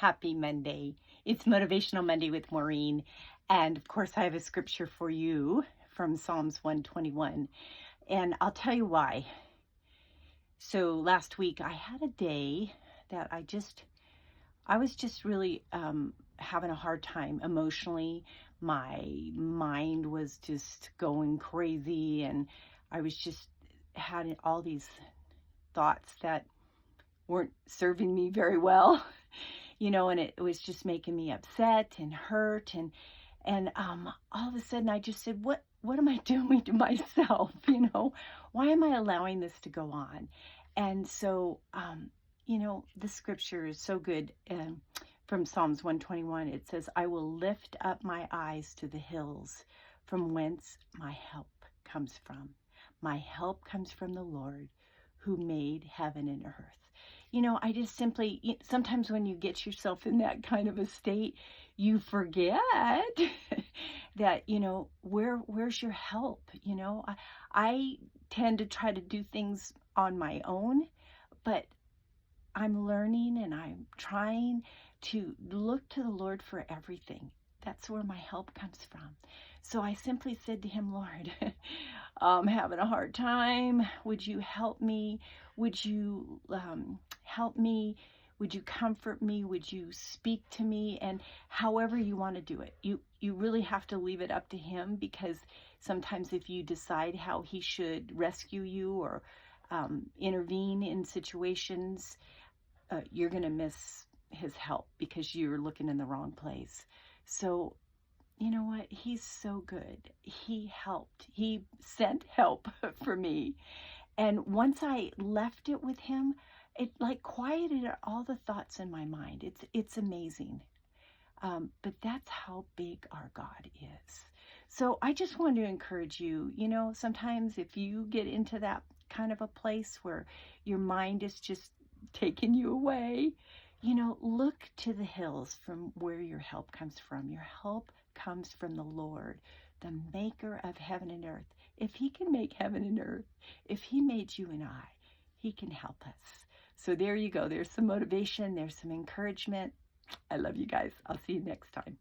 Happy Monday. It's Motivational Monday with Maureen. And of course, I have a scripture for you from Psalms 121. And I'll tell you why. So last week, I had a day that I was just really having a hard time emotionally. My mind was just going crazy, and I was just had all these thoughts that weren't serving me very well. And it was just making me upset and hurt, and all of a sudden I just said, what am I doing to myself? Why am I allowing this to go on? And so the scripture is so good. From Psalms 121, it says, I will lift up my eyes to the hills, from whence my help comes from. My help comes from the Lord who made heaven and earth. I just simply, sometimes when you get yourself in that kind of a state, you forget that, where's your help? I tend to try to do things on my own, but I'm learning and I'm trying to look to the Lord for everything. That's where my help comes from. So I simply said to him, Lord, I'm having a hard time. Would you help me? Would you help me? Would you comfort me? Would you speak to me? And however you want to do it, you really have to leave it up to him, because sometimes if you decide how he should rescue you or intervene in situations, you're going to miss his help because you're looking in the wrong place. So you know what? He's so good. He helped. He sent help for me. And once I left it with him, it like quieted all the thoughts in my mind. It's amazing. But that's how big our God is. So I just want to encourage you, sometimes if you get into that kind of a place where your mind is just taking you away, look to the hills from where your help comes from. Your help comes from the Lord, the maker of heaven and earth. If he can make heaven and earth, if he made you and I, he can help us. So there you go. There's some motivation. There's some encouragement. I love you guys. I'll see you next time.